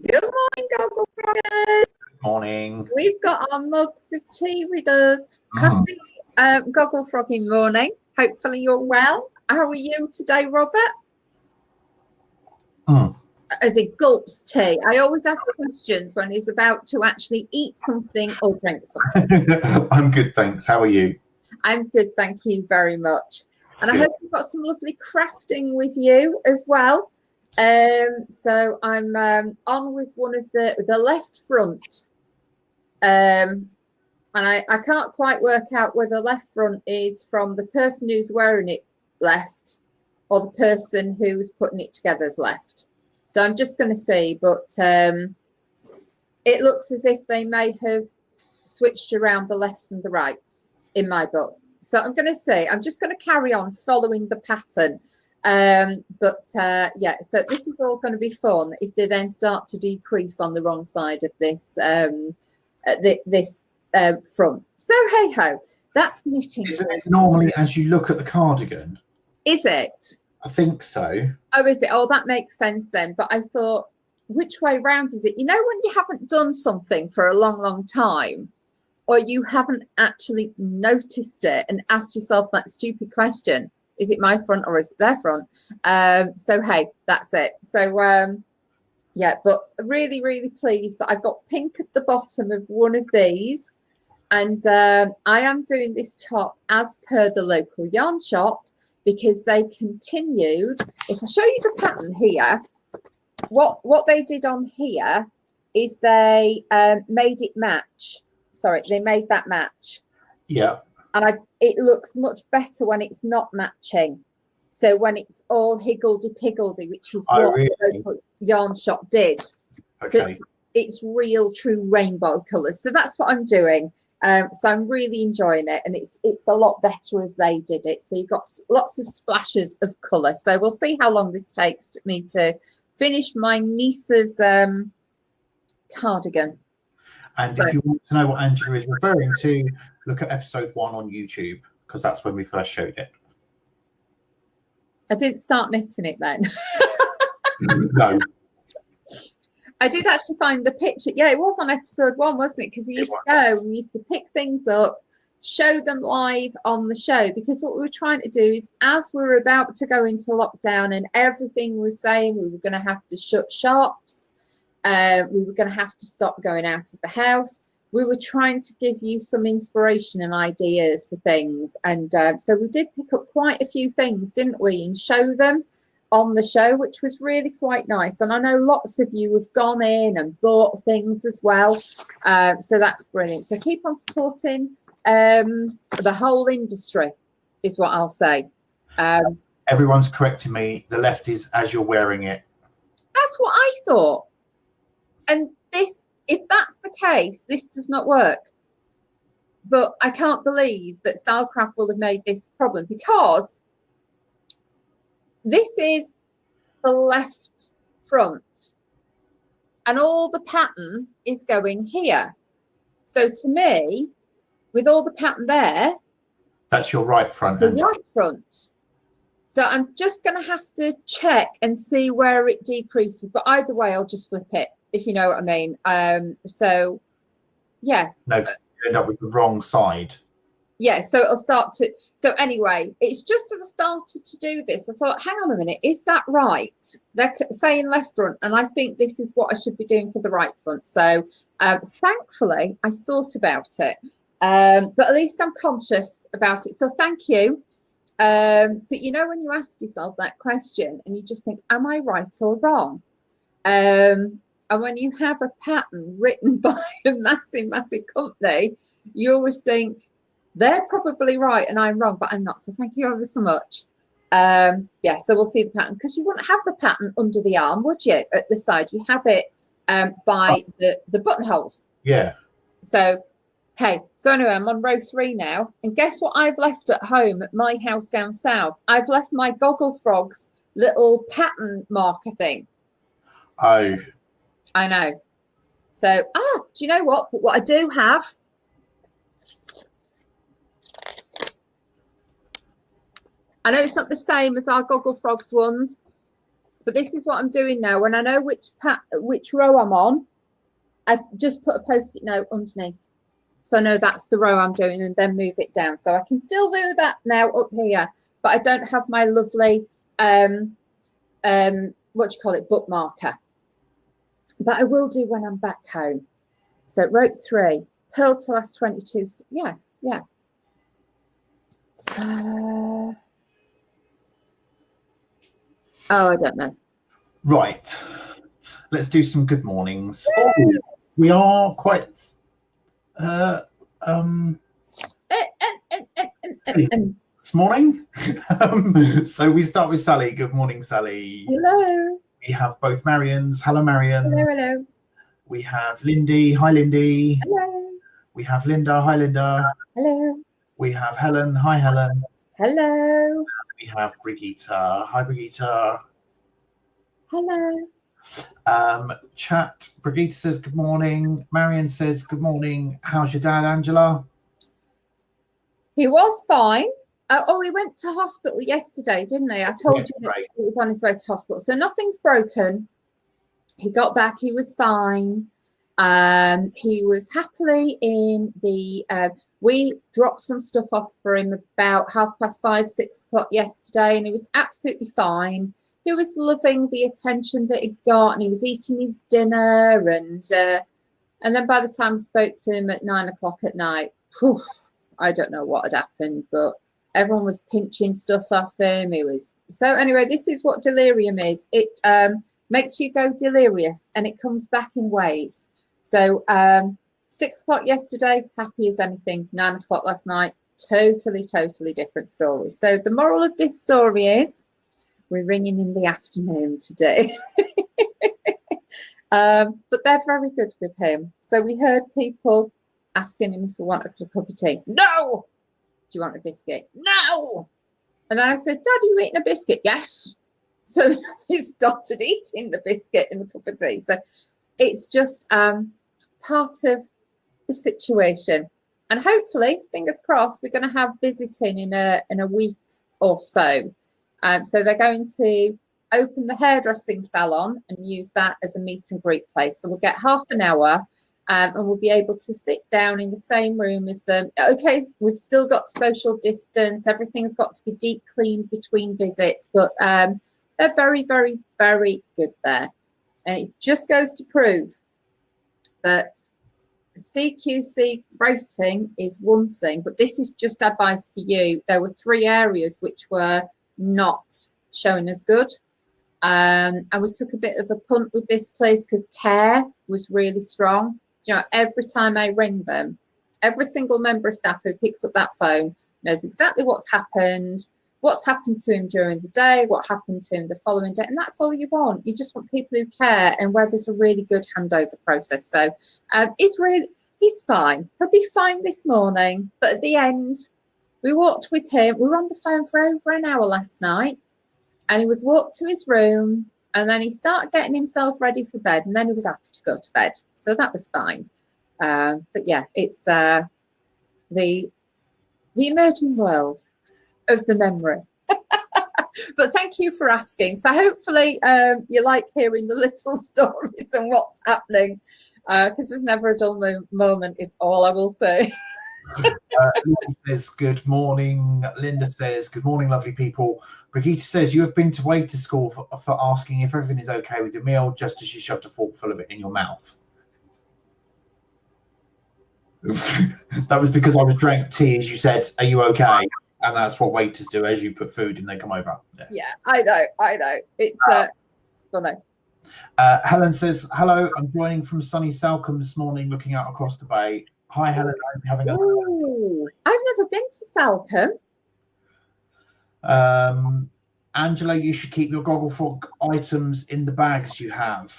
Good morning, Gogglefrogs. Morning. We've got our mugs of tea with us. Happy Gogglefrogging morning. Hopefully you're well. How are you today, Robert? As he gulps tea. I always ask questions when he's about to actually eat something or drink something. I'm good, thanks. How are you? I'm good, thank you very much. And I hope you've got some lovely crafting with you as well. So I'm on with one of the left front. And I can't quite work out whether left front is from the person who's wearing it left or the person who's putting it together's left. So I'm just going to see, but it looks as if they may have switched around the lefts and the rights in my book. So I'm going to say, I'm just going to carry on following the pattern. Yeah, so this is all going to be fun if they then start to decrease on the wrong side of this front. So hey ho, that's knitting. Isn't it normally as you look at the cardigan? Is it? I think so. Oh, is it? Oh, that makes sense then. But I thought, which way round is it? You know, when you haven't done something for a long, long time, or you haven't actually noticed it and asked yourself that stupid question, is it my front or is it their front? So hey, that's it. So yeah, but really, really pleased that I've got pink at the bottom of one of these. And I am doing this top as per the local yarn shop because they continued. If I show you the pattern here, what they did on here is they made it match. Sorry, they made that match. Yeah. And it looks much better when it's not matching. So when it's all higgledy-piggledy, which is what the local yarn shop did. Okay. So it's real, true rainbow colours. So that's what I'm doing. So I'm really enjoying it, and it's a lot better as they did it. So you've got lots of splashes of colour. So we'll see how long this takes me to finish my niece's cardigan. And if you want to know what Angela is referring to, look at episode 1 on YouTube, because that's when we first showed it. I didn't start knitting it then. No. I did actually find the picture. Yeah, it was on episode 1, wasn't it? Because we used to go, we used to pick things up, show them live on the show. Because what we were trying to do is, as we were about to go into lockdown and everything was saying we were going to have to shut shops, we were going to have to stop going out of the house, we were trying to give you some inspiration and ideas for things. And so we did pick up quite a few things, didn't we, and show them on the show, which was really quite nice. And I know lots of you have gone in and bought things as well. So that's brilliant. So keep on supporting the whole industry is what I'll say. Everyone's correcting me. The left is as you're wearing it. That's what I thought. And this, if that's the case, this does not work. But I can't believe that Stylecraft will have made this problem, because this is the left front and all the pattern is going here. So to me, with all the pattern there, that's your right front. The right front. So I'm just going to have to check and see where it decreases. But either way, I'll just flip it, if you know what I mean. So yeah. No, you end up with the wrong side. Yeah, so it'll start to, so anyway, it's just as I started to do this, I thought, hang on a minute, is that right? They're saying left front, and I think this is what I should be doing for the right front. So thankfully, I thought about it, but at least I'm conscious about it. So thank you. But you know, when you ask yourself that question and you just think, am I right or wrong? And when you have a pattern written by a massive, massive company, you always think, they're probably right and I'm wrong, but I'm not. So thank you ever so much. Yeah, so we'll see the pattern, because you wouldn't have the pattern under the arm, would you? At the side, you have it by the buttonholes. Yeah. So, hey, so anyway, I'm on row 3 now. And guess what I've left at home at my house down south? I've left my Gogglefrogs little pattern marker thing. Oh. I know. So, do you know what? But what I do have, I know it's not the same as our Gogglefrogs ones, But this is what I'm doing now. When I know which row I'm on, I just put a post-it note underneath. So I know that's the row I'm doing, and then move it down. So I can still do that now up here, but I don't have my lovely, what do you call it, bookmarker. But I will do when I'm back home. So rope 3, purl to last 22. Yeah. Oh, I don't know. Right. Let's do some good mornings. Oh, we are quite this morning. So we start with Sally. Good morning, Sally. Hello. We have both Marians. Hello, Marian. Hello. We have Lindy. Hi, Lindy. Hello. We have Linda. Hi, Linda. Hello. We have Helen. Hi, Helen. Hello. We have Brigitte. Hi, Brigitte. Hello. Chat. Brigitte says good morning. Marian says good morning. How's your dad, Angela? He was fine. He went to hospital yesterday, didn't he? I told you that he was on his way to hospital. So nothing's broken. He got back. He was fine. He was happily in the. We dropped some stuff off for him about 5:30, 6 o'clock yesterday, and he was absolutely fine. He was loving the attention that he got, and he was eating his dinner, and then by the time I spoke to him at 9 o'clock at night, I don't know what had happened, but everyone was pinching stuff off him. So anyway, this is what delirium is. It makes you go delirious, and it comes back in waves. So 6 o'clock yesterday, happy as anything. 9 o'clock last night, totally different story. So the moral of this story is we ring him in the afternoon today. But they're very good with him. So we heard people asking him if he wanted a cup of tea. No! Do you want a biscuit? No! And then I said, Dad, are you eating a biscuit? Yes. So he started eating the biscuit and the cup of tea. So it's just part of the situation. And hopefully, fingers crossed, we're going to have visiting in a week or so. So they're going to open the hairdressing salon and use that as a meet and greet place. So we'll get half an hour and we'll be able to sit down in the same room as them. Okay, we've still got social distance. Everything's got to be deep cleaned between visits, but they're very good there. And it just goes to prove that CQC rating is one thing, but this is just advice for you. There were 3 areas which were not showing as good. And we took a bit of a punt with this place because care was really strong. You know, every time I ring them, every single member of staff who picks up that phone knows exactly what's happened to him during the day, what happened to him the following day. And that's all you want. You just want people who care and where there's a really good handover process. So he's fine. He'll be fine this morning. But at the end, we walked with him. We were on the phone for over an hour last night. And he was walked to his room, and then he started getting himself ready for bed, and then he was happy to go to bed. So that was fine. But yeah, it's the emerging world of the memory. But thank you for asking. So hopefully you like hearing the little stories and what's happening, because there's never a dull moment is all I will say. Linda says good morning. Linda says good morning, lovely people. Brigitte says you have been to waiter school for asking if everything is okay with your meal just as you shoved a fork full of it in your mouth. That was because I was drank tea as you said, are you okay? And that's what waiters do as you put food and they come over. Yeah, I know. It's funny. Helen says, hello, I'm joining from sunny Salcombe this morning, looking out across the bay. Hi, Helen. I hope you're having I've never been to Salcombe. Angela, you should keep your Gogglefrog items in the bags you have.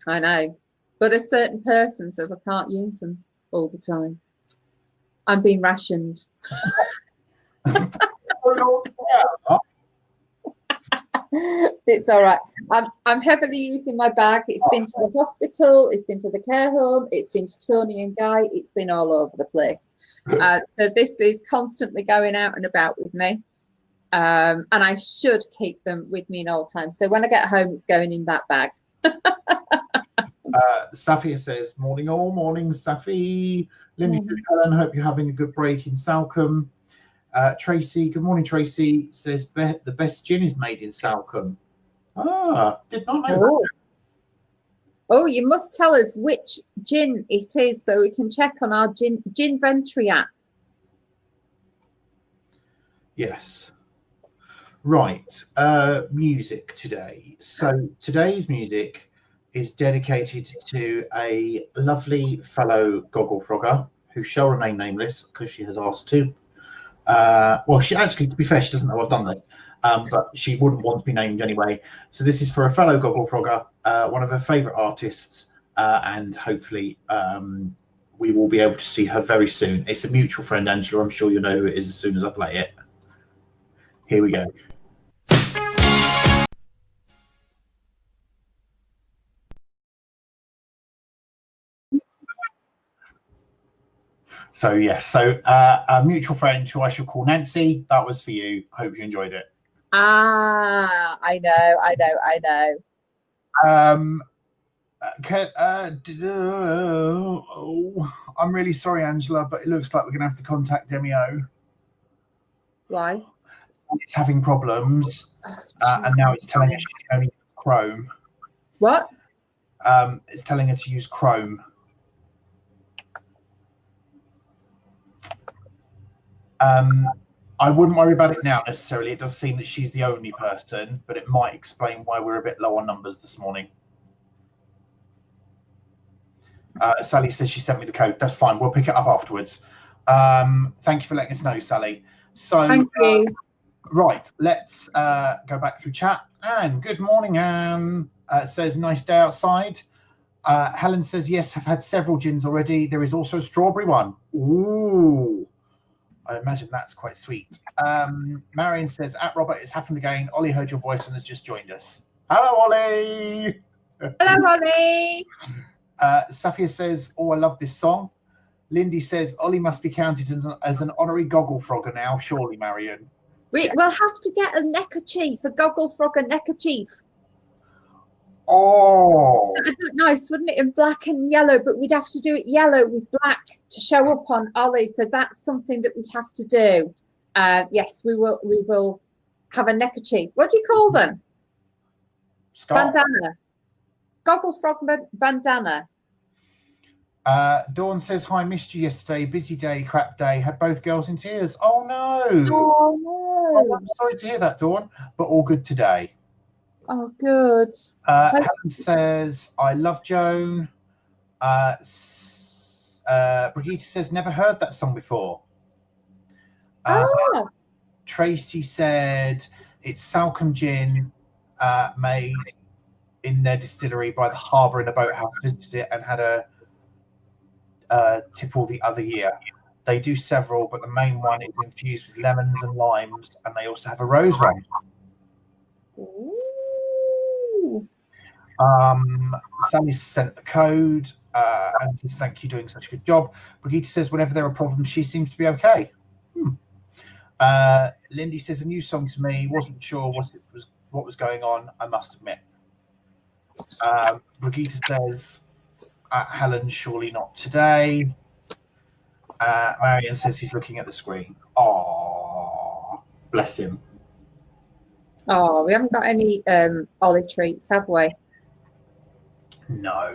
I know, but a certain person says I can't use them all the time. I'm being rationed. It's all right. I'm heavily using my bag. It's been to the hospital, it's been to the care home, it's been to Tony and Guy, it's been all over the place. So this is constantly going out and about with me. And I should keep them with me in all time. So when I get home, it's going in that bag. Safia says, morning all, morning Safi. Lindy says, Helen, hope you're having a good break in Salcombe. Tracy, good morning Tracy, says the best gin is made in Salcombe. Did not know that. Oh, you must tell us which gin it is so we can check on our gin Ventry app. Yes. Right. Music today. So today's music is dedicated to a lovely fellow Gogglefrogger who shall remain nameless because she has asked to. Well, she actually, to be fair, she doesn't know I've done this, but she wouldn't want to be named anyway. So this is for a fellow Gogglefrogger, one of her favourite artists, and hopefully we will be able to see her very soon. It's a mutual friend, Angela. I'm sure you'll know who it is as soon as I play it. Here we go. So yes, a mutual friend who I shall call Nancy. That was for you. Hope you enjoyed it. I know. I'm really sorry, Angela, but it looks like we're going to have to contact Demio. Why? It's having problems, and now it's telling us she can only use Chrome. What? It's telling her to use Chrome. I wouldn't worry about it now necessarily. It does seem that she's the only person, but it might explain why we're a bit low on numbers this morning. Sally says she sent me the code. That's fine. We'll pick it up afterwards. Thank you for letting us know, Sally. So, thank you. Right, let's go back through chat. Anne, good morning, Anne. Says, nice day outside. Helen says, yes, I've had several gins already. There is also a strawberry one. Ooh. I imagine that's quite sweet. Marion says, at Robert, it's happened again. Ollie heard your voice and has just joined us. Hello, Ollie. Hello, Ollie. Safia says, oh, I love this song. Lindy says, Ollie must be counted as an honorary Gogglefrogger now, surely, Marion. We'll have to get a neckerchief, a Gogglefrogger neckerchief. Oh, That'd look nice, wouldn't it, in black and yellow? But we'd have to do it yellow with black to show up on Ollie. So that's something that we have to do. Yes, we will. We will have a neckerchief. What do you call them? Stop. Bandana. Gogglefrog bandana. Dawn says, hi, missed you yesterday. Busy day, crap day. Had both girls in tears. Oh no. Oh no. Oh, I'm sorry to hear that, Dawn. But all good today. Oh, good. Helen says, I love Joan. Brigitte says, never heard that song before. Tracy said, it's Salcombe gin made in their distillery by the harbour in a boathouse. Visited it and had a tipple the other year. They do several, but the main one is infused with lemons and limes, and they also have a rose one. Ooh. Sally sent the code and says, thank you, doing such a good job. Brigitte says, whenever there are problems, she seems to be okay. Lindy says, a new song to me. Wasn't sure what was going on, I must admit. Brigitte says, Helen, surely not today. Marion says he's looking at the screen. Oh, bless him. Oh, we haven't got any olive treats, have we? No.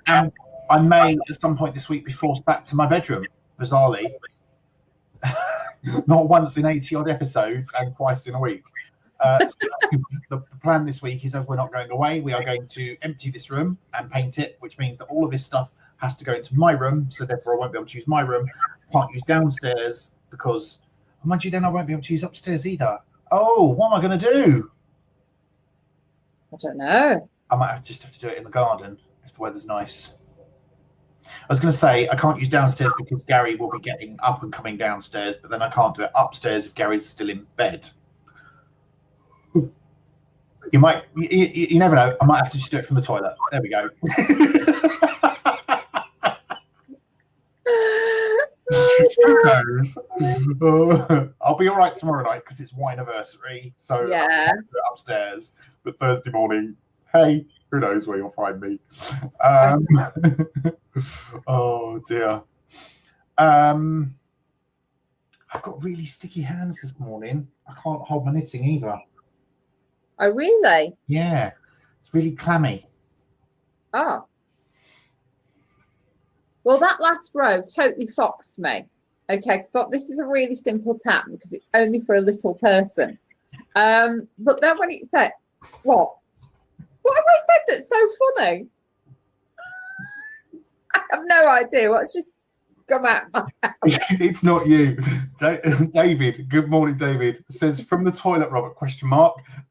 I may at some point this week be forced back to my bedroom, bizarrely. Not once in 80 odd episodes and twice in a week. So the plan this week is, as we're not going away, we are going to empty this room and paint it, which means that all of this stuff has to go into my room, so therefore I won't be able to use my room. Can't use downstairs because, mind you, then I won't be able to use upstairs either. Oh, what am I going to do? I don't know. I might just have to do it in the garden if the weather's nice. I was going to say I can't use downstairs because Gary will be getting up and coming downstairs, but then I can't do it upstairs if Gary's still in bed. You never know. I might have to just do it from the toilet. There we go. Who knows? I'll be all right tomorrow night because it's wine anniversary. So Yeah. I'll do it upstairs. But Thursday morning, hey, who knows where you'll find me? Oh dear. I've got really sticky hands this morning. I can't hold my knitting either. Oh, really? Yeah, it's really clammy. Oh. Well, that last row totally foxed me. Okay, because I thought this is a really simple pattern because it's only for a little person. But then when it said, what have I said that's so funny? I have no idea what's just come out. It's not you. David, good morning, David, says from the toilet, Robert, ?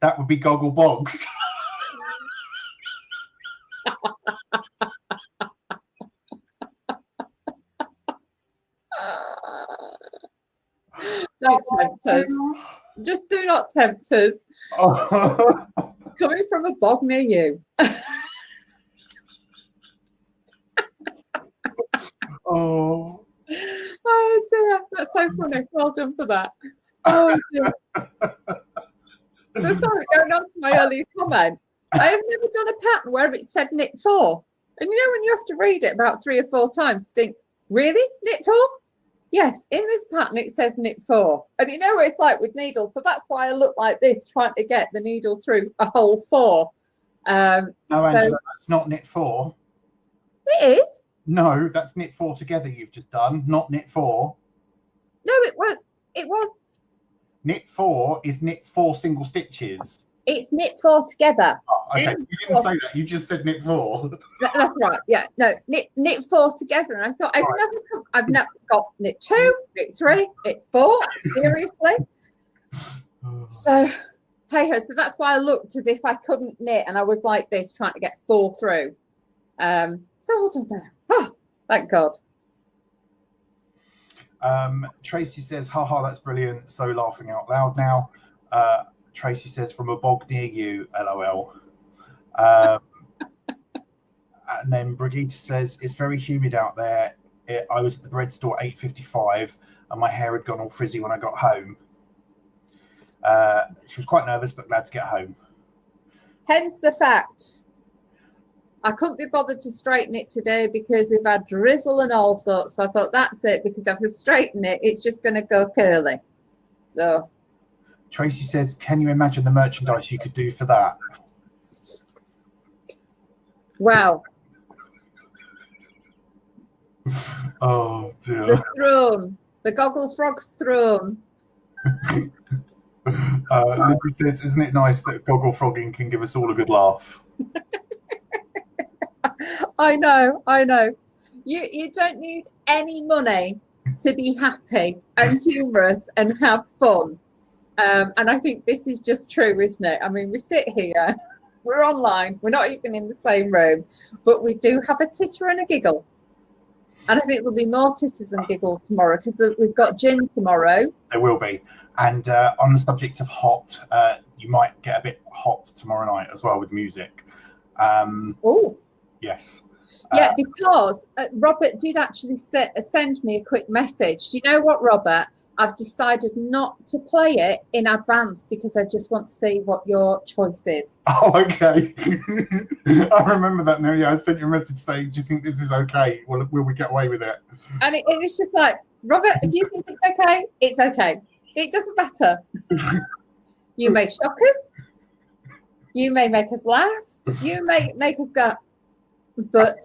That would be Gogglefrogs. Don't tempt us. Just do not tempt us. Oh. Coming from a bog near you. Oh. Oh dear, that's so funny. Well done for that. Oh dear. So sorry, going on to my earlier comment. I have never done a pattern where it said knit 4. And you know when you have to read it about 3 or 4 times, think, really? Knit 4? Yes, in this pattern it says knit 4. And you know what it's like with needles, so that's why I look like this, trying to get the needle through a whole 4. No, Angela, that's not knit 4. It is. No, that's knit 4 together you've just done, not knit 4. No, it was. Knit 4 is knit 4 single stitches. It's knit 4 together. Oh, okay, you didn't say that. You just said knit 4. That's right. Yeah. No, knit 4 together. And I thought I've never got knit 2, knit 3, knit 4. Seriously. So, hey ho. So that's why I looked as if I couldn't knit, and I was like this, trying to get 4 through. So well done there. Oh, thank God. Tracy says, haha, that's brilliant. So laughing out loud now. Tracy says, from a bog near you, LOL. And then Brigitte says, it's very humid out there. I was at the bread store 8:55 and my hair had gone all frizzy when I got home. She was quite nervous, but glad to get home. Hence the fact I couldn't be bothered to straighten it today because we've had drizzle and all sorts. So I thought that's it, because if I straighten it, it's just going to go curly. So Tracy says, can you imagine the merchandise you could do for that? Wow. Oh dear. The throne. The Gogglefrogs throne. Libby says, isn't it nice that Gogglefrogging can give us all a good laugh? I know. You don't need any money to be happy and humorous and have fun. And I think this is just true, isn't it? I mean, we sit here, we're online, we're not even in the same room, but we do have a titter and a giggle. And I think there'll be more titters and giggles tomorrow because we've got gin tomorrow. There will be. And on the subject of hot, you might get a bit hot tomorrow night as well with music. Oh. Yes. Yeah, because Robert did actually send me a quick message. Do you know what, Robert? I've decided not to play it in advance because I just want to see what your choice is. Oh, okay. I remember that now. Yeah, I sent you a message saying, do you think this is okay? Will we get away with it? And it's just like, Robert, if you think it's okay, it's okay. It doesn't matter. You may shock us. You may make us laugh. You may make us go, but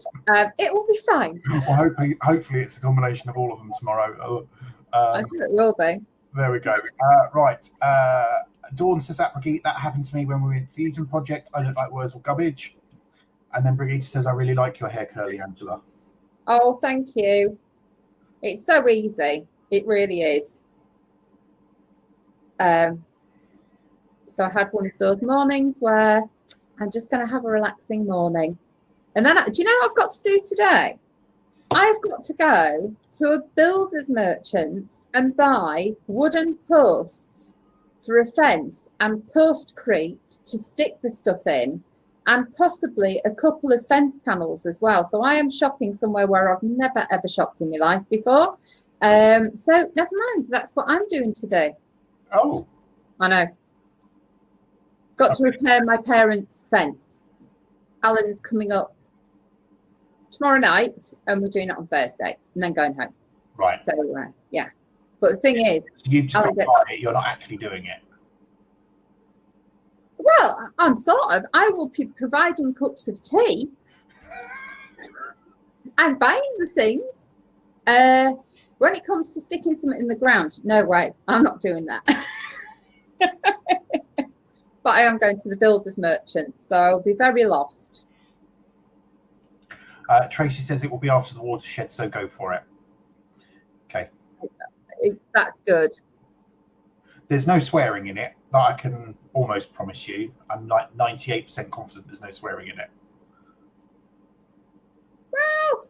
it will be fine. Well, hopefully it's a combination of all of them tomorrow. I think it will be. There we go. Right. Dawn says, that Brigitte, that happened to me when we went to the Eden Project. I look like Wurzel Gubbage. And then Brigitte says, I really like your hair curly, Angela. Oh, thank you. It's so easy. It really is. So I had one of those mornings where I'm just going to have a relaxing morning. And then, do you know what I've got to do today? I've got to go to a builder's merchant's and buy wooden posts for a fence and postcrete to stick the stuff in, and possibly a couple of fence panels as well. So I am shopping somewhere where I've never ever shopped in my life before. So never mind. That's what I'm doing today. Oh, I know. Got to repair my parents' fence. Alan's coming up tomorrow night, and we're doing it on Thursday, and then going home. right. So yeah. But the thing is, So you just Alan got gets, it. You're not actually doing it. well, I'm sort of. I will be providing cups of tea. I'm buying the things. When it comes to sticking something in the ground, no way. I'm not doing that. But I am going to the builder's merchant, so I'll be very lost. Tracy says it will be after the watershed, so go for it. Okay. That's good. There's no swearing in it. That I can almost promise you. I'm like 98% confident there's no swearing in it. Well,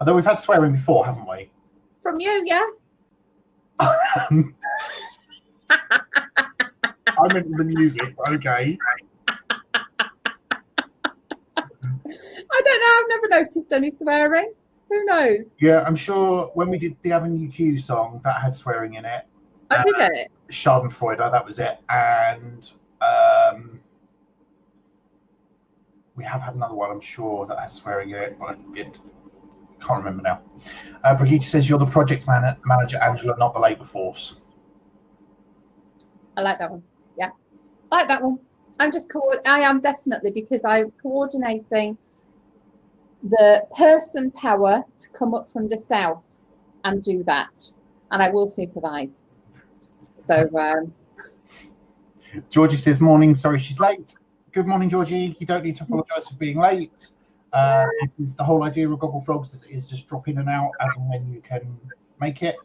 although we've had swearing before, haven't we? From you, yeah. I meant the music. Okay. I don't know. I've never noticed any swearing. Who knows? Yeah, I'm sure when we did the Avenue Q song, that had swearing in it. I did it. Schadenfreude, that was it. And we have had another one, I'm sure, that has swearing in it, but I can't remember now. Brigitte says you're the project manager, Angela, not the labour force. I like that one. Yeah, I like that one. I am definitely, because I'm coordinating the person power to come up from the south and do that, and I will supervise. So Georgie says morning, sorry she's late. Good morning, Georgie. You don't need to apologise for being late. This is the whole idea of Gogglefrogs is just drop in and out as and when you can make it.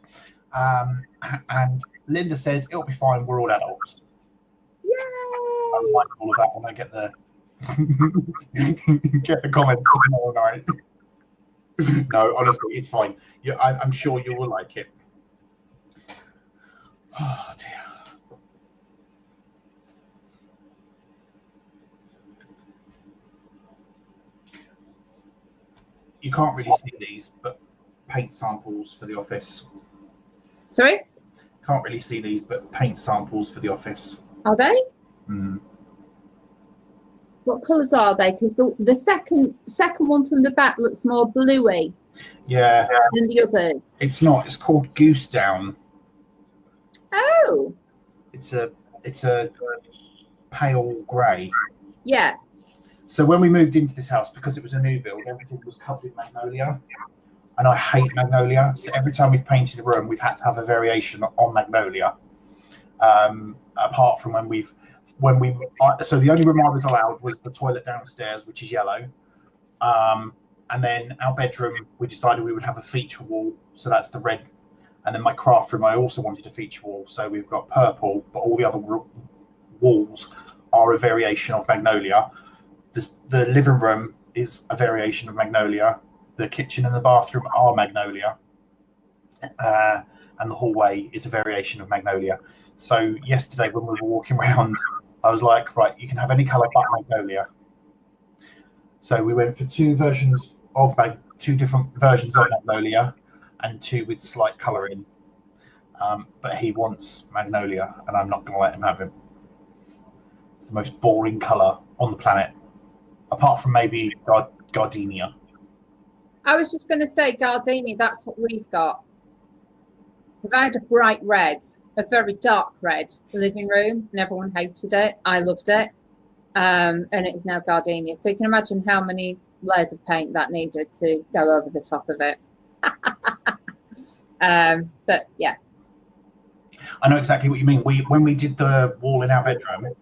And Linda says it'll be fine, we're all adults. yay! I like all of that when I get the get the comments tomorrow night. No, honestly, it's fine. I'm sure you will like it. Oh dear. You can't really see these, but paint samples for the office. Sorry? Can't really see these, but paint samples for the office. Are they? Mm. What colours are they? Because the second one from the back looks more bluey. Yeah. Than the others. It's not. It's called Goose Down. Oh. It's a pale grey. Yeah. So when we moved into this house, because it was a new build, everything was covered in magnolia, and I hate magnolia. So every time we've painted a room, we've had to have a variation on magnolia. Apart from so the only room I was allowed was the toilet downstairs, which is yellow. And then our bedroom, we decided we would have a feature wall, so that's the red. And then my craft room, I also wanted a feature wall, so we've got purple, but all the other walls are a variation of magnolia. The living room is a variation of magnolia. The kitchen and the bathroom are magnolia. And the hallway is a variation of magnolia. So yesterday when we were walking around, I was like, right, you can have any colour but magnolia. So we went for two different versions of magnolia and two with slight colouring. But he wants magnolia, and I'm not going to let him have him. It's the most boring colour on the planet, apart from maybe gardenia. I was just going to say gardenia, that's what we've got. Because I had a bright red, a very dark red living room, and everyone hated it. I loved it. And it is now gardenia. So you can imagine how many layers of paint that needed to go over the top of it. But yeah. I know exactly what you mean. When we did the wall in our bedroom,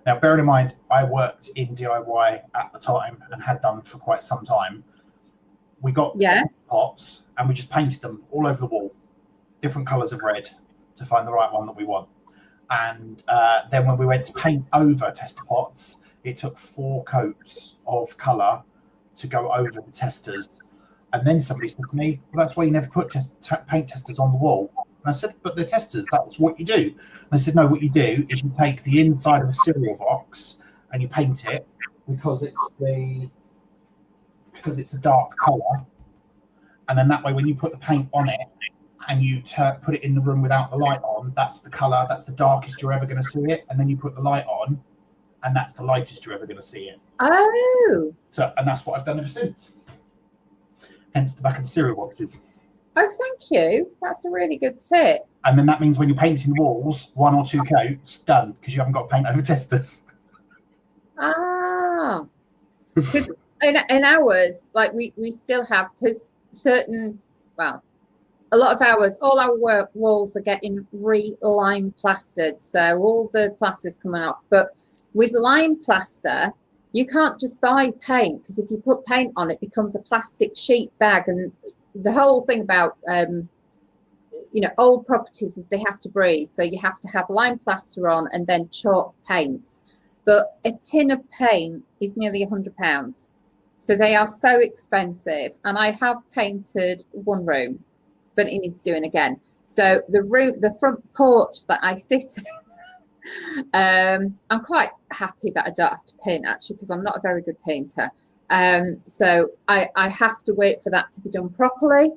now bearing in mind, I worked in DIY at the time and had done for quite some time. We got pots and we just painted them all over the wall, different colours of red to find the right one that we want. And then when we went to paint over tester pots, it took 4 coats of colour to go over the testers. And then somebody said to me, well, that's why you never put paint testers on the wall. And I said, but they're testers, that's what you do. And they said, no, what you do is you take the inside of a cereal box and you paint it because it's a dark colour. And then that way, when you put the paint on it, and you put it in the room without the light on, that's the colour, that's the darkest you're ever going to see it. And then you put the light on, and that's the lightest you're ever going to see it. Oh. So, and that's what I've done ever since. Hence the back of the cereal boxes. Oh, thank you. That's a really good tip. And then that means when you're painting the walls, 1 or 2 coats, done, because you haven't got to paint over testers. Ah. Because in ours, like we still have, because certain, well, a lot of ours, all our walls are getting lime plastered, so all the plaster's coming off. But with lime plaster, you can't just buy paint, because if you put paint on, it becomes a plastic sheet bag. And the whole thing about old properties is they have to breathe, so you have to have lime plaster on and then chalk paints. But a tin of paint is nearly £100, so they are so expensive. And I have painted one room, but it needs doing again. So the front porch that I sit in, I'm quite happy that I don't have to paint, actually, because I'm not a very good painter. So I have to wait for that to be done properly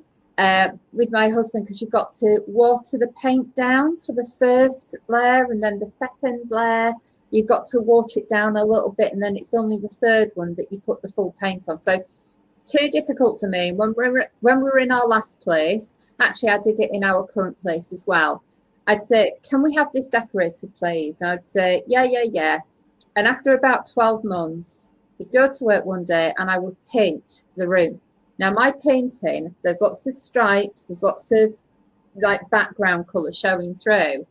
with my husband, because you've got to water the paint down for the first layer, and then the second layer you've got to water it down a little bit, and then it's only the third one that you put the full paint on. So it's too difficult for me. When we were in our last place, actually I did it in our current place as well, I'd say, can we have this decorated, please? And I'd say, yeah. And after about 12 months, we'd go to work one day and I would paint the room. Now, my painting, there's lots of stripes, there's lots of like background colour showing through.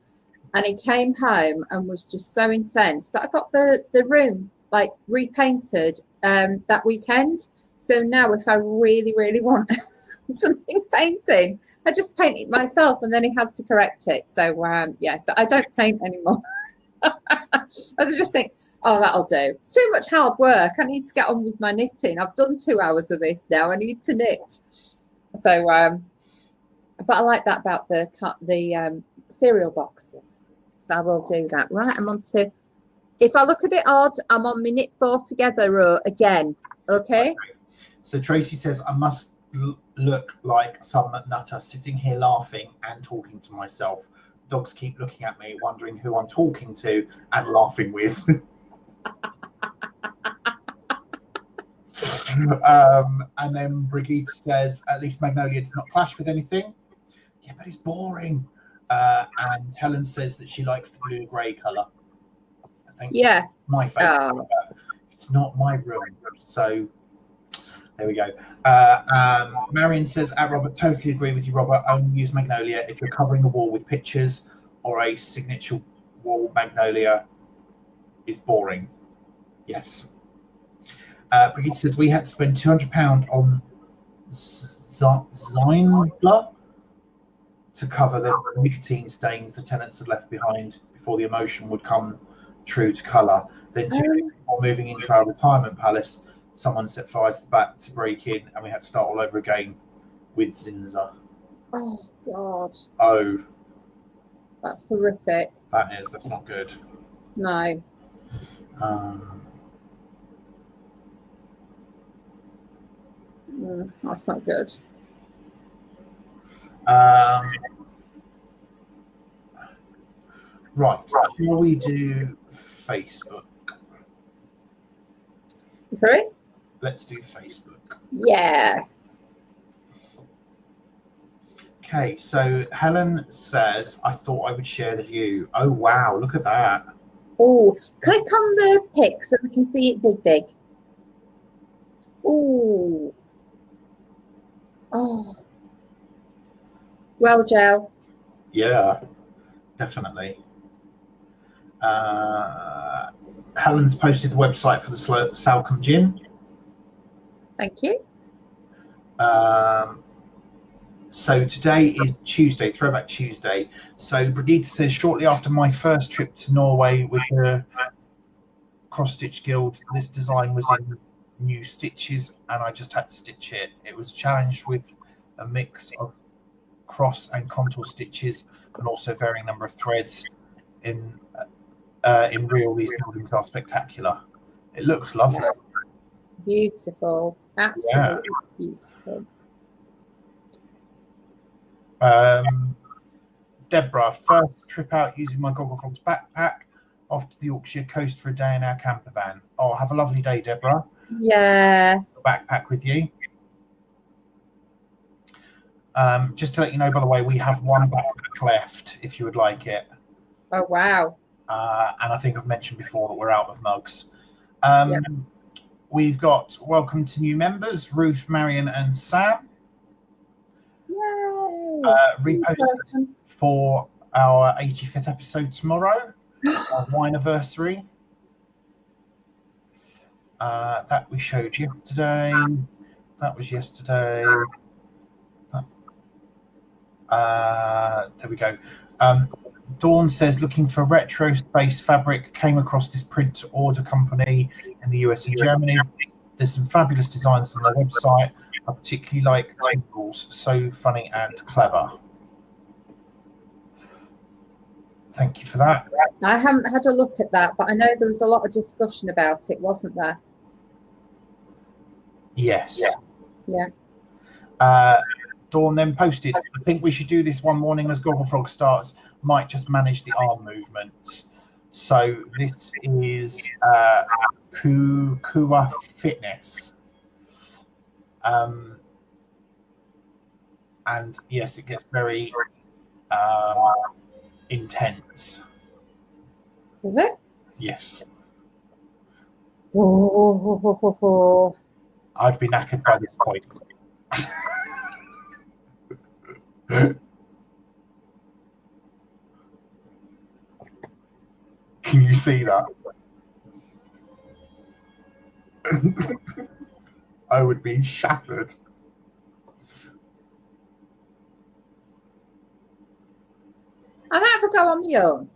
And he came home and was just so incensed that I got the room like repainted that weekend. So now if I really, really want something painting, I just paint it myself, and then he has to correct it. So so I don't paint anymore. I just think, oh, that'll do. It's too much hard work. I need to get on with my knitting. I've done 2 hours of this now. I need to knit. So but I like that about the cereal boxes. So I will do that. Right, I'm on to, if I look a bit odd, I'm on my knit 4 together row again. Okay. So Tracy says, I must look like some nutter sitting here laughing and talking to myself. Dogs keep looking at me, wondering who I'm talking to and laughing with. And then Brigitte says, at least Magnolia does not clash with anything. Yeah, but it's boring. And Helen says that she likes the blue-grey colour. I think my favourite. It's not my room, so there we go. Marion says, Robert, totally agree with you, Robert. Only use Magnolia if you're covering a wall with pictures or a signature wall. Magnolia is boring. Yes. Brigitte says, we had to spend £200 on Zynbla to cover the nicotine stains the tenants had left behind before the emotion would come true to colour. Then 2 days before moving into our retirement palace, someone set fire to the back to break in, and we had to start all over again with Zinza. Oh, God. Oh. That's horrific. That's not good. No. That's not good. Right. Shall we do Facebook? Sorry? Let's do Facebook. Yes. Okay, so Helen says, I thought I would share the view. Oh, wow, look at that. Oh, click on the pic so we can see it big. Oh. Oh. Well, Joe. Yeah, definitely. Helen's posted the website for the Salcombe Gym. Thank you. So today is Tuesday, Throwback Tuesday. So Brigitte says, shortly after my first trip to Norway with the Cross Stitch Guild, this design was in new stitches and I just had to stitch it. It was challenged with a mix of cross and contour stitches and also varying number of threads. In real, these buildings are spectacular. It looks lovely. Beautiful. Absolutely beautiful. Deborah, first trip out using my Gogglefrogs backpack off to the Yorkshire coast for a day in our camper van. Oh, have a lovely day, Deborah. Yeah. Backpack with you. Just to let you know, by the way, we have one backpack left if you would like it. Oh, wow. And I think I've mentioned before that we're out of mugs. Yeah. We've got welcome to new members, Ruth, Marion, and Sam. Yay. Reposted for our 85th episode tomorrow, our Wineanniversary. That we showed yesterday. That was yesterday. There we go. Dawn says, looking for retro space fabric, came across this print to order company in the US and Germany. There's some fabulous designs on their website. I particularly like tools, so funny and clever. Thank you for that. I haven't had a look at that, but I know there was a lot of discussion about it, wasn't there? Yes. Yeah. Dawn then posted, I think we should do this one morning as Gogglefrog starts. Might just manage the arm movements. So this is Kua Fitness. And yes, it gets very intense. Does it? Yes. Oh. I'd be knackered by this point. Can you see that? I would be shattered. I might have a go on my own.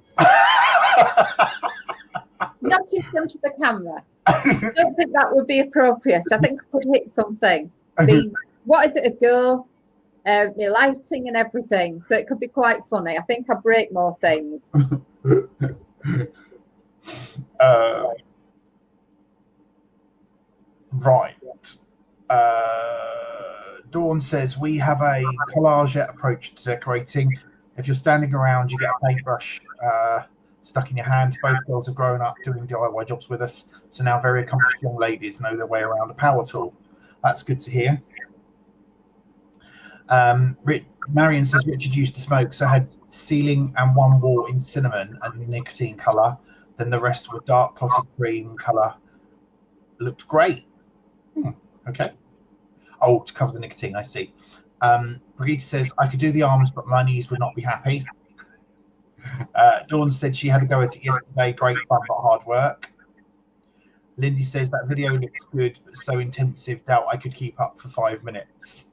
Not in front of the camera. I don't think that would be appropriate. I think I could hit something. What is it, a go? My lighting and everything. So it could be quite funny. I think I break more things. Right. Dawn says, we have a collage approach to decorating. If you're standing around, you get a paintbrush stuck in your hand. Both girls have grown up doing DIY jobs with us, so now very accomplished young ladies know their way around a power tool. That's good to hear. Marion says, Richard used to smoke, so had ceiling and one wall in cinnamon and nicotine colour. Then the rest were dark clotted cream colour. Looked great. Okay. Oh, to cover the nicotine, I see. Brigitte says, I could do the arms, but my knees would not be happy. Dawn said she had a go at it yesterday. Great fun, but hard work. Lindy says that video looks good, but so intensive, doubt I could keep up for 5 minutes.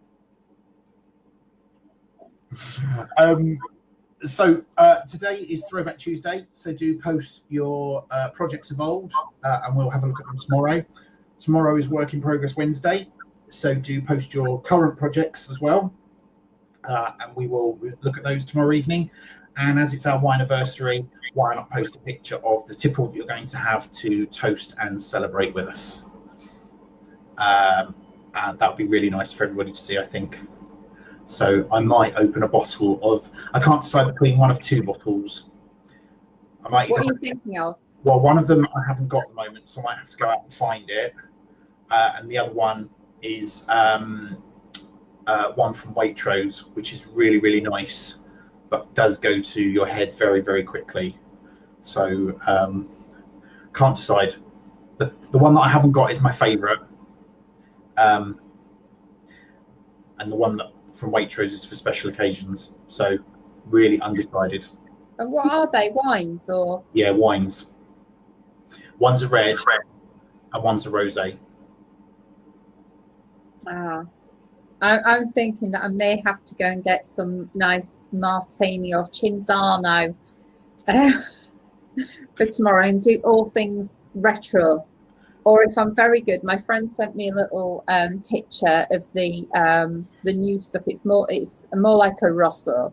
So today is Throwback Tuesday, so do post your projects evolved, and we'll have a look at them tomorrow. Tomorrow is Work in Progress Wednesday, so do post your current projects as well, and we will look at those tomorrow evening. And as it's our Wineanniversary, why not post a picture of the tipple that you're going to have to toast and celebrate with us? And that would be really nice for everybody to see, I think. So I might open a bottle of, I can't decide between one of two bottles. I might. What are you thinking of? Well, one of them I haven't got at the moment, so I might have to go out and find it. And the other one is one from Waitrose, which is really, really nice, but does go to your head very, very quickly. So can't decide. The one that I haven't got is my favourite. And the one that from Waitrose is for special occasions. So really undecided. And what are they? Wines or? Yeah, wines. One's a red and one's a rosé. I'm thinking that I may have to go and get some nice martini or Cinzano for tomorrow and do all things retro. Or if I'm very good, my friend sent me a little picture of the new stuff. It's more like a Rosso.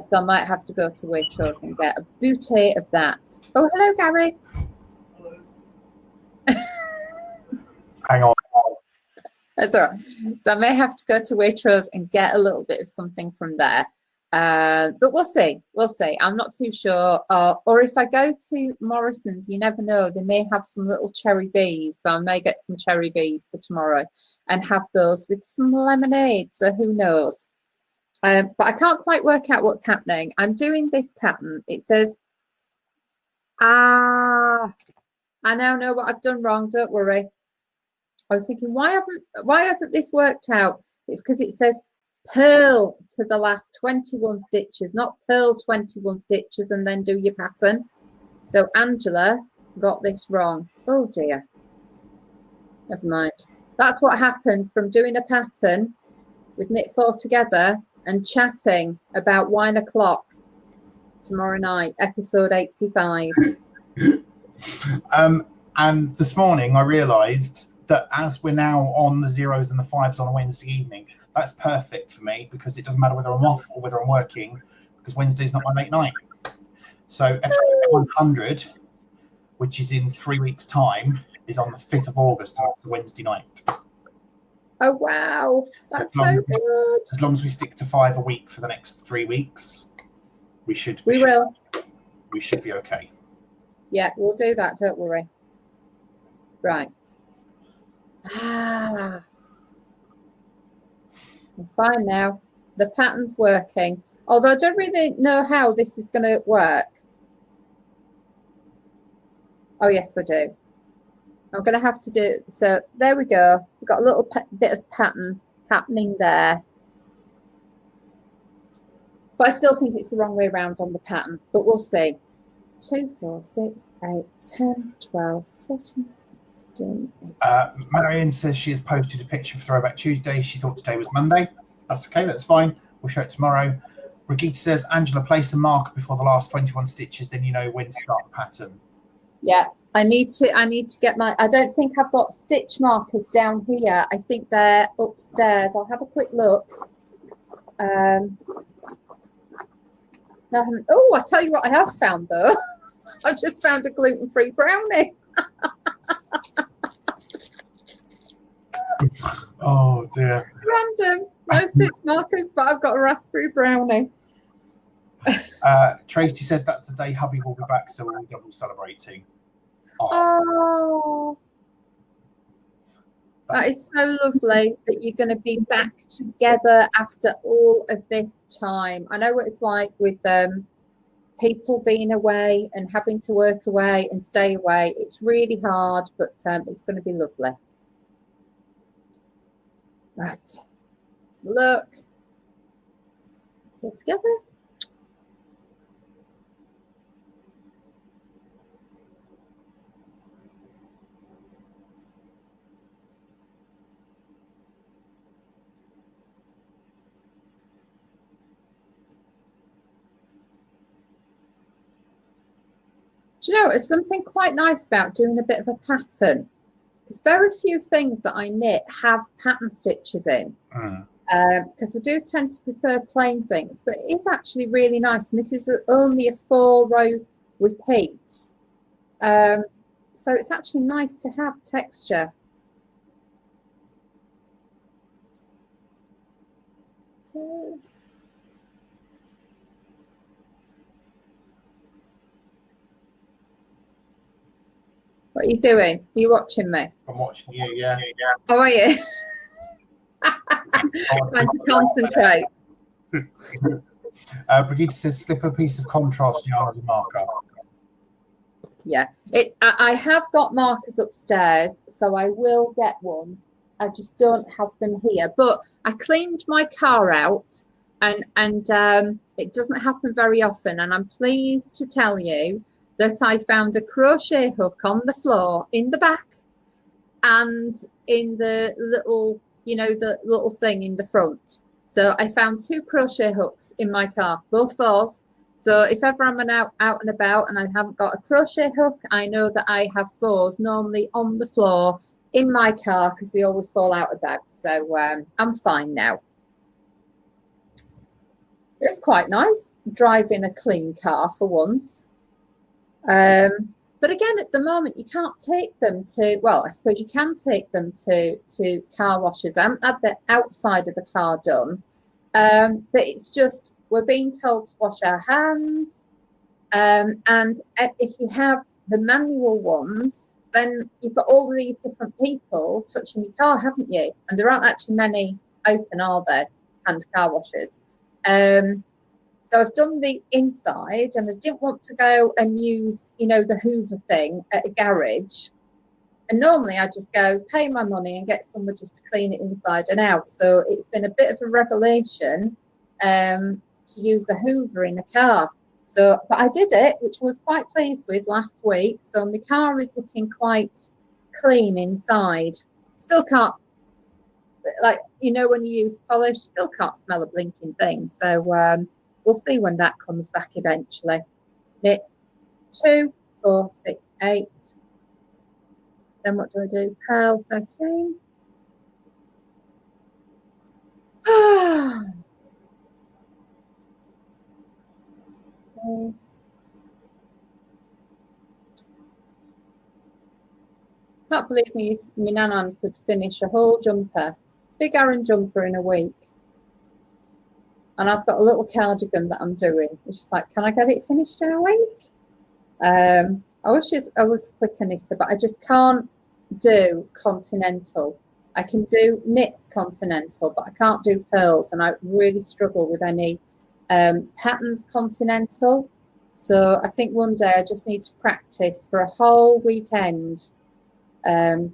So I might have to go to Waitrose and get a bouquet of that. Oh, hello, Gary. Hang on. That's all right. So I may have to go to Waitrose and get a little bit of something from there. But we'll see. We'll see. I'm not too sure. Or if I go to Morrison's, you never know. They may have some little cherry bees. So I may get some cherry bees for tomorrow and have those with some lemonade. So who knows? But I can't quite work out what's happening. I'm doing this pattern. It says, I now know what I've done wrong. Don't worry. I was thinking, why hasn't this worked out? It's because it says purl to the last 21 stitches, not purl 21 stitches and then do your pattern. So Angela got this wrong. Oh dear. Never mind. That's what happens from doing a pattern with Knit 4 Together and chatting about wine o'clock tomorrow night, episode 85. And this morning I realised that as we're now on the 0s and the 5s on a Wednesday evening, that's perfect for me because it doesn't matter whether I'm off or whether I'm working, because Wednesday's not my late night. So episode 100, which is in 3 weeks' time, is on the 5th of August, and that's a Wednesday night. Oh wow, that's so good. As long as we stick to 5 a week for the next 3 weeks, we should be okay. Yeah, we'll do that, don't worry. Right. I'm fine now. The pattern's working. Although I don't really know how this is going to work. Oh, yes, I do. I'm going to have to do it. So there we go. We've got a little bit of pattern happening there. But I still think it's the wrong way around on the pattern. But we'll see. 2, 4, 6, 8, 10, 12, 14, 16, 18. Marion says she has posted a picture for Throwback Tuesday. She thought today was Monday. That's okay, that's fine. We'll show it tomorrow. Brigitte says, Angela, place a marker before the last 21 stitches, then you know when to start the pattern. Yeah. I need to get my, I don't think I've got stitch markers down here. I think they're upstairs. I'll have a quick look. Oh, I tell you what I have found though. I've just found a gluten-free brownie. Oh dear. Random. No stitch markers, but I've got a raspberry brownie. Tracy says that's the day hubby will be back, so we'll be double celebrating. Oh, that is so lovely that you're going to be back together after all of this time. I know what it's like with people being away and having to work away and stay away. It's really hard, but it's going to be lovely. Right, let's have a look. All together. Do you know, it's something quite nice about doing a bit of a pattern, because very few things that I knit have pattern stitches in, because I do tend to prefer plain things, but it is actually really nice. And this is only a 4-row repeat. So it's actually nice to have texture. So, what are you doing? Are you watching me? I'm watching you, yeah. Oh, are you? Trying to concentrate. Brigitte says, slip a piece of contrast yarn as a marker. Yeah, I have got markers upstairs, so I will get one. I just don't have them here. But I cleaned my car out, and it doesn't happen very often. And I'm pleased to tell you that I found a crochet hook on the floor in the back and in the little, you know, the little thing in the front. So I found 2 crochet hooks in my car, both 4s. So if ever I'm out and about and I haven't got a crochet hook, I know that I have 4s normally on the floor in my car because they always fall out of bed. So I'm fine now. It's quite nice driving a clean car for once. But again, at the moment, you can't take them to, well, I suppose you can take them to car washes. I haven't had the outside of the car done. But it's just, we're being told to wash our hands. And if you have the manual ones, then you've got all these different people touching your car, haven't you? And there aren't actually many open, are there, hand car washes? So I've done the inside, and I didn't want to go and use, you know, the Hoover thing at a garage. And normally I just go pay my money and get somebody just to clean it inside and out. So it's been a bit of a revelation to use the Hoover in a car. So, but I did it, which I was quite pleased with last week. So my car is looking quite clean inside. Still can't, like, you know, when you use polish, still can't smell a blinking thing. So we'll see when that comes back eventually. Knit 2, 4, 6, 8. Then what do I do? Purl 13. Okay. Can't believe my nanan could finish a whole jumper, big Aran jumper in a week. And I've got a little cardigan that I'm doing. It's just like, can I get it finished in a week? I wish I was a quicker knitter, but I just can't do continental. I can do knits continental, but I can't do pearls, and I really struggle with any patterns continental. So I think one day I just need to practice for a whole weekend and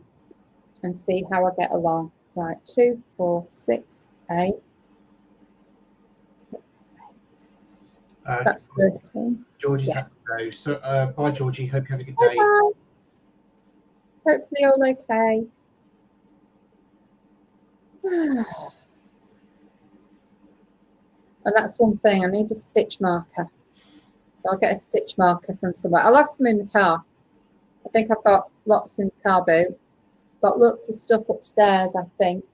see how I get along. Right, 2, 4, 6, 8. 6, 8. That's 13. Georgie's had to go. So bye, Georgie. Hope you have a good day. Bye. Hopefully all okay. And that's one thing, I need a stitch marker. So I'll get a stitch marker from somewhere. I'll have some in the car. I think I've got lots in the car boot. Got lots of stuff upstairs, I think.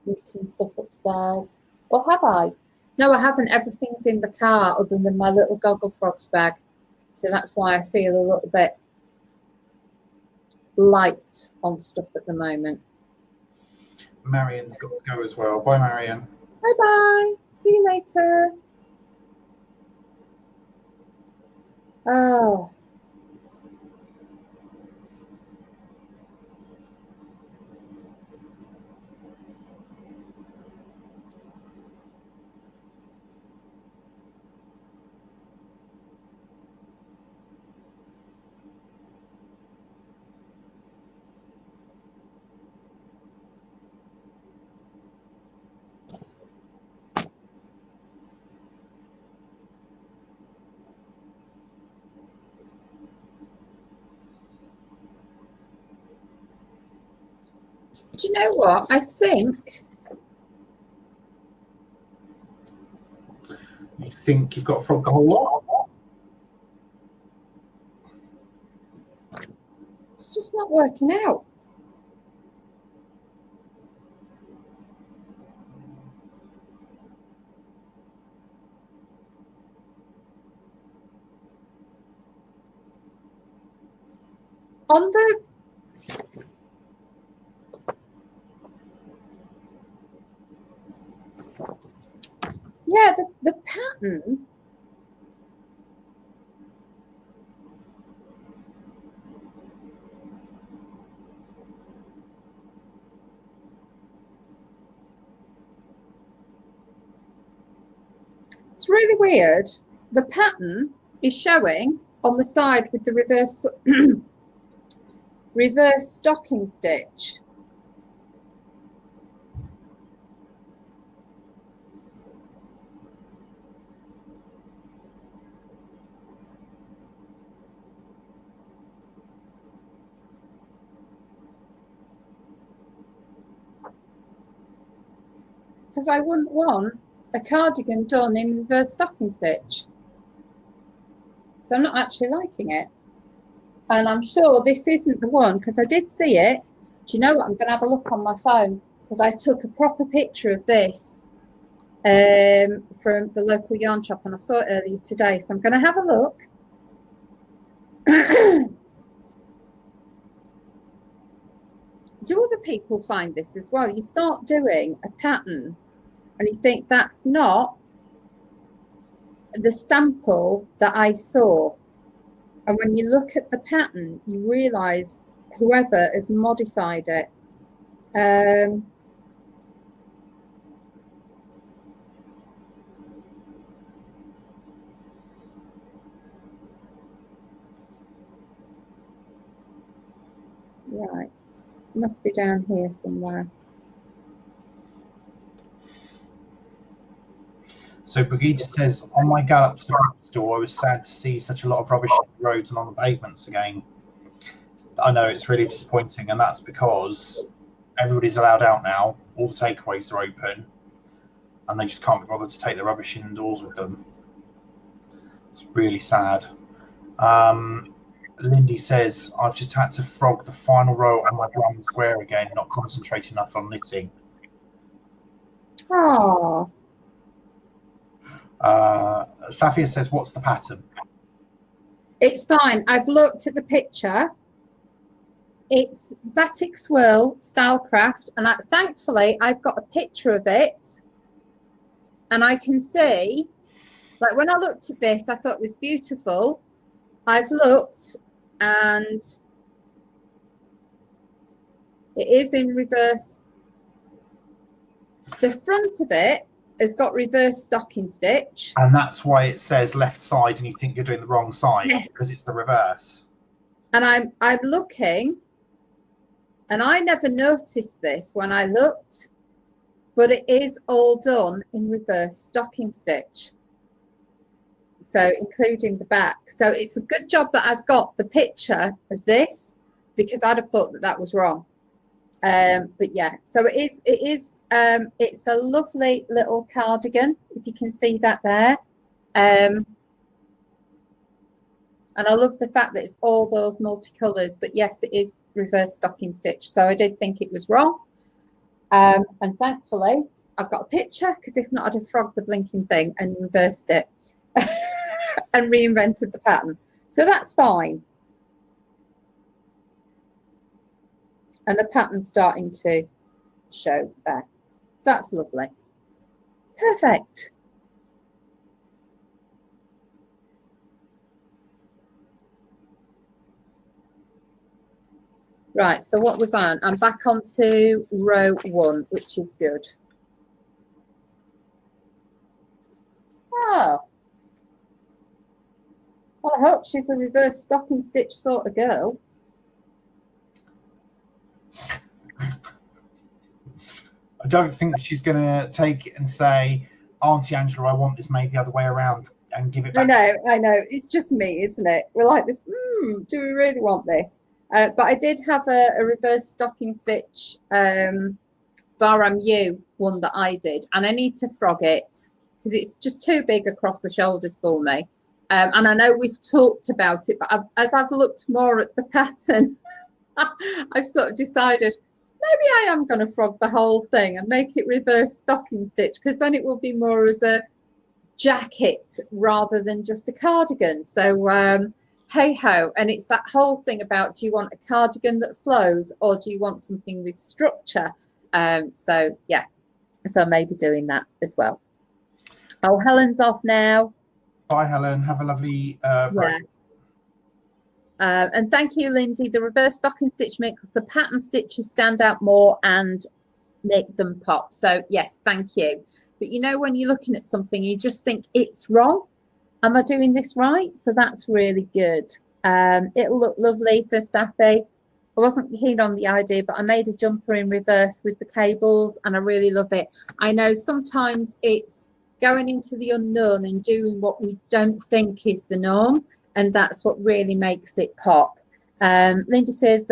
Knitting stuff upstairs. Or have I? No, I haven't. Everything's in the car other than my little Gogglefrogs bag. So that's why I feel a little bit light on stuff at the moment. Marion's got to go as well. Bye, Marion. Bye-bye. See you later. Oh. Do you know what? I think. You think you've got to frog the whole lot? It's just not working out. On the the pattern it's really weird. The pattern is showing on the side with the reverse reverse stocking stitch. Because I wouldn't want a cardigan done in reverse stocking stitch. So I'm not actually liking it. And I'm sure this isn't the one, because I did see it. Do you know what? I'm going to have a look on my phone, because I took a proper picture of this from the local yarn shop, and I saw it earlier today. So I'm going to have a look Do other people find this as well? You start doing a pattern and you think that's not the sample that I saw. And when you look at the pattern, you realize whoever has modified it. Right, must be down here somewhere. So Brigitte says, on my gallop to the store, I was sad to see such a lot of rubbish on the roads and on the pavements again. I know it's really disappointing, and that's because everybody's allowed out now. All the takeaways are open, and they just can't be bothered to take the rubbish indoors with them. It's really sad. Lindy says, I've just had to frog the final row on my drum square again, not concentrating enough on knitting. Oh. Safia says, what's the pattern? It's fine. I've looked at the picture. It's batik swirl stylecraft, and thankfully I've got a picture of it, and I can see, like when I looked at this, I thought it was beautiful. I've looked, and it is in reverse. The front of it has got reverse stocking stitch, and that's why it says left side, and you think you're doing the wrong side. Yes. Because it's the reverse. And I'm looking, and I never noticed this when I looked, but it is all done in reverse stocking stitch, so including the back. So it's a good job that I've got the picture of this, because I'd have thought that that was wrong. But yeah, so it is it's a lovely little cardigan, if you can see that there. And I love the fact that it's all those multicolours, but yes, it is reverse stocking stitch. So I did think it was wrong. And thankfully, I've got a picture, because if not, I'd have frogged the blinking thing and reversed it and reinvented the pattern. So that's fine. And the pattern's starting to show there. So that's lovely. Perfect. Right, so what was I on? I'm back onto row 1, which is good. Oh. Well, I hope she's a reverse stocking stitch sort of girl. I don't think she's going to take it and say, Auntie Angela, I want this made the other way around, and give it back. I know. It's just me, isn't it? We're like this, do we really want this? But I did have a reverse stocking stitch Barham U one that I did, and I need to frog it because it's just too big across the shoulders for me. And I know we've talked about it, but as I've looked more at the pattern, I've sort of decided maybe I am going to frog the whole thing and make it reverse stocking stitch, because then it will be more as a jacket rather than just a cardigan. So hey ho. And it's that whole thing about, do you want a cardigan that flows, or do you want something with structure? So yeah, so I may be doing that as well. Oh, Helen's off now. Bye, Helen. Have a lovely break. And thank you, Lindy. The reverse stocking stitch makes the pattern stitches stand out more and make them pop. So yes, thank you. But you know, when you're looking at something, you just think it's wrong. Am I doing this right? So that's really good. It'll look lovely, says Safi. I wasn't keen on the idea, but I made a jumper in reverse with the cables, and I really love it. I know sometimes it's going into the unknown and doing what we don't think is the norm, and that's what really makes it pop. Linda says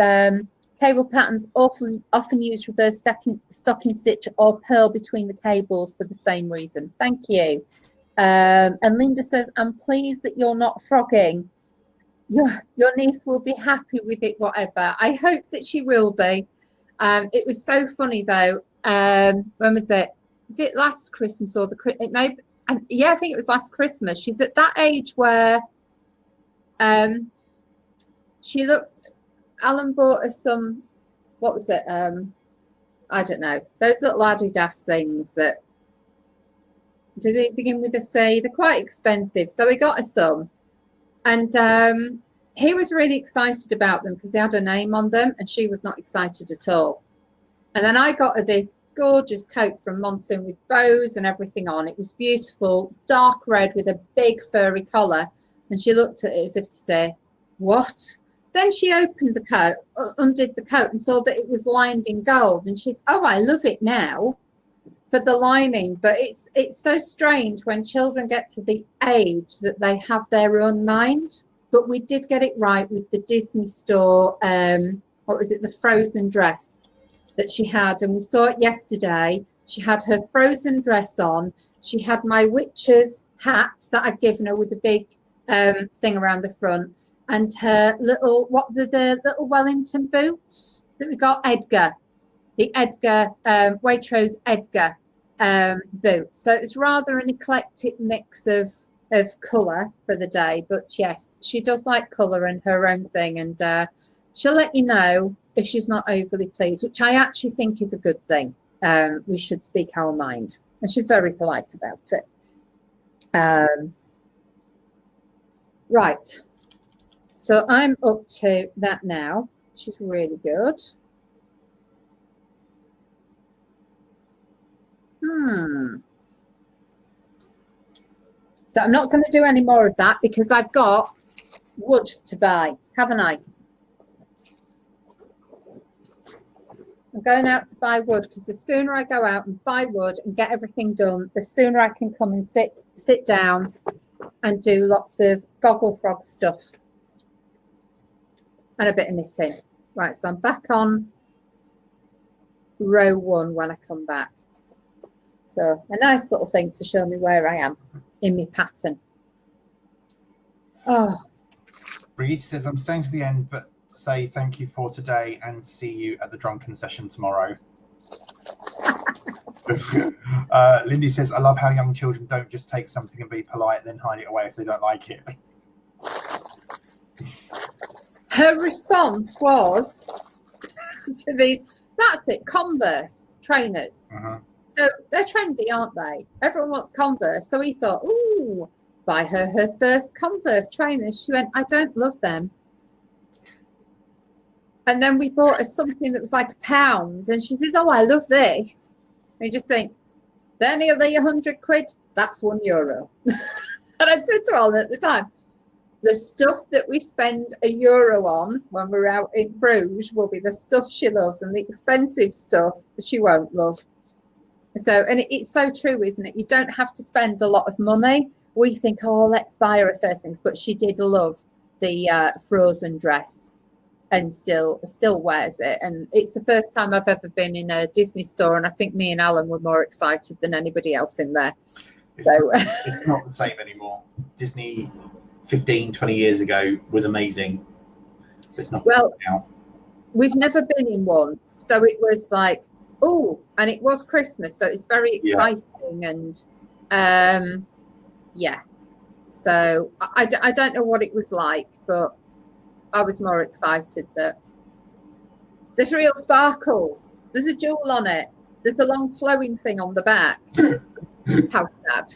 cable patterns often use reverse stocking stitch or purl between the cables for the same reason. Thank you. And Linda says, I'm pleased that you're not frogging. Your niece will be happy with it, whatever. I hope that she will be. It was so funny though. When was it? Was it last Christmas or yeah, I think it was last Christmas. She's at that age where Alan bought us some, what was it? I don't know. Those little Adidas things that, do they begin with a C? They're quite expensive. So we got us some. And he was really excited about them because they had a name on them, and she was not excited at all. And then I got her this gorgeous coat from Monsoon with bows and everything on. It was beautiful, dark red with a big furry collar. And she looked at it as if to say, what? Then she opened the coat, undid the coat, and saw that it was lined in gold. And she's, oh, I love it now for the lining. But it's so strange when children get to the age that they have their own mind. But we did get it right with the Disney store. What was it? The Frozen dress that she had, and we saw it yesterday. She had her Frozen dress on. She had my witch's hat that I'd given her with a big thing around the front, and her little, what were the little Wellington boots that we got? The Edgar, Waitrose Edgar boots. So it's rather an eclectic mix of colour for the day. But yes, she does like colour and her own thing, and she'll let you know if she's not overly pleased, which I actually think is a good thing. We should speak our mind, and she's very polite about it. Right, so I'm up to that now, which is really good. So I'm not going to do any more of that because I've got wood to buy, haven't I? I'm going out to buy wood because the sooner I go out and buy wood and get everything done, the sooner I can come and sit down and do lots of Gogglefrog stuff and a bit of knitting. Right, so I'm back on row 1 when I come back. So a nice little thing to show me where I am in my pattern. Oh. Brigitte says, I'm staying to the end, but say thank you for today and see you at the drunken session tomorrow. Lindy says, I love how young children don't just take something and be polite and then hide it away if they don't like it. Her response was to these, that's it, Converse trainers. So they're trendy, aren't they? Everyone wants Converse. So he thought, ooh, buy her first Converse trainers. She went, I don't love them. And then we bought her something that was like £1. And she says, oh, I love this. And you just think, they're nearly 100 quid. That's €1. And I said to Alan at the time, the stuff that we spend €1 on when we're out in Bruges will be the stuff she loves, and the expensive stuff she won't love. So, and it's so true, isn't it? You don't have to spend a lot of money. We think, oh, let's buy her first things, but she did love the Frozen dress and still wears it. And it's the first time I've ever been in a Disney store, and I think me and Alan were more excited than anybody else in there. It's not the same anymore. Disney 15, 20 years ago was amazing. It's not now. We've never been in one, so it was like, oh, and it was Christmas, so it's very exciting. And yeah, so I don't know what it was like, but I was more excited that there's real sparkles, there's a jewel on it, there's a long flowing thing on the back. How sad.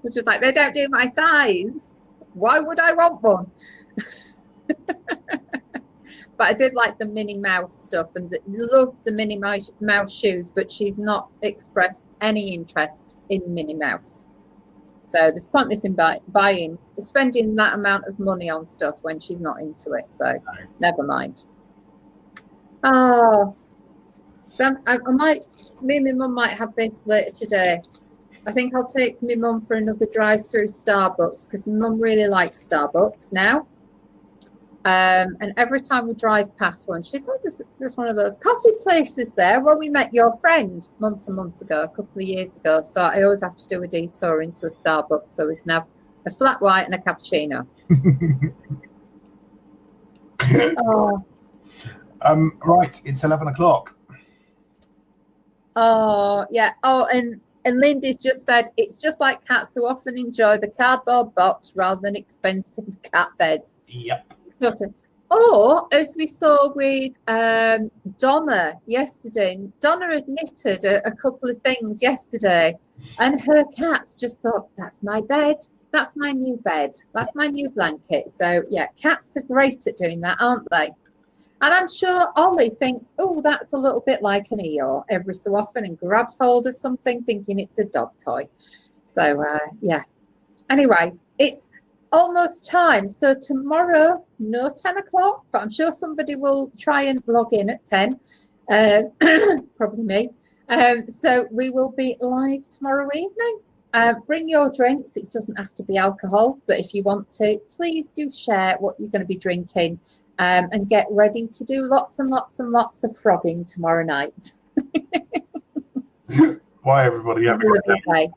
Which is like, they don't do my size, why would I want one? But I did like the Minnie Mouse stuff, and loved the Minnie Mouse shoes, but she's not expressed any interest in Minnie Mouse. So there's pointless in spending that amount of money on stuff when she's not into it. So never mind. Oh, so I might, me and my mum might have this later today. I think I'll take my mum for another drive through Starbucks, because my mum really likes Starbucks now. And every time we drive past one, she said, there's one of those coffee places there where we met your friend months and months ago, a couple of years ago. So I always have to do a detour into a Starbucks so we can have a flat white and a cappuccino. Oh. Right, it's 11 o'clock. Oh, yeah. Oh, and Lindy's just said, it's just like cats who often enjoy the cardboard box rather than expensive cat beds. Yep. Or as we saw with Donna yesterday, Donna had knitted a couple of things yesterday, and her cats just thought, that's my bed, that's my new bed, that's my new blanket. So yeah, cats are great at doing that, aren't they? And I'm sure Ollie thinks, oh, that's a little bit like an Eeyore every so often, and grabs hold of something thinking it's a dog toy. So yeah. Anyway, it's almost time. So tomorrow, no 10 o'clock, but I'm sure somebody will try and log in at 10. Probably me. So we will be live tomorrow evening. Bring your drinks. It doesn't have to be alcohol, but if you want to, please do share what you're going to be drinking, and get ready to do lots and lots and lots of frogging tomorrow night. Bye, everybody. Have a great day. Bye.